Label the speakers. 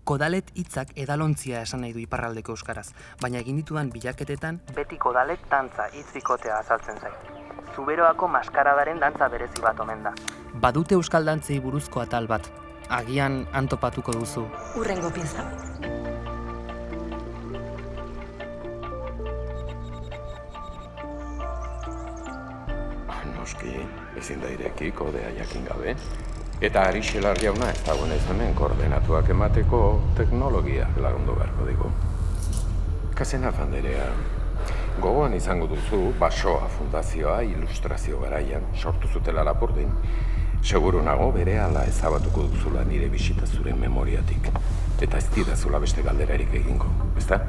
Speaker 1: Kodalet hitzak edalontzia esan nahi du iparraldeko euskaraz, baina egin ditudan bilaketetan beti kodalet dantza hitz bikotea azaltzen zait. Zuberoako maskaradaren dantza berezi bat omen da. Badute euskal dantzei buruzko atal bat. Agian antopatuko duzu.
Speaker 2: Hurrengo pinza.
Speaker 3: Noski, ezin da ireki kodea jakin gabe. Eta Arixelar jauna ez dagoenez hemen koordenatuak emateko teknologia lagundu beharko digu. Kasena Fanderea, gogoan izango duzu Basoa Fundazioa ilustrazio garaian sortu zutela Lapurdin. Seguru nago berehala ezabatuko duzula nire bisita zure memoriatik. Eta ez didazula beste galderarik egingo, ezta?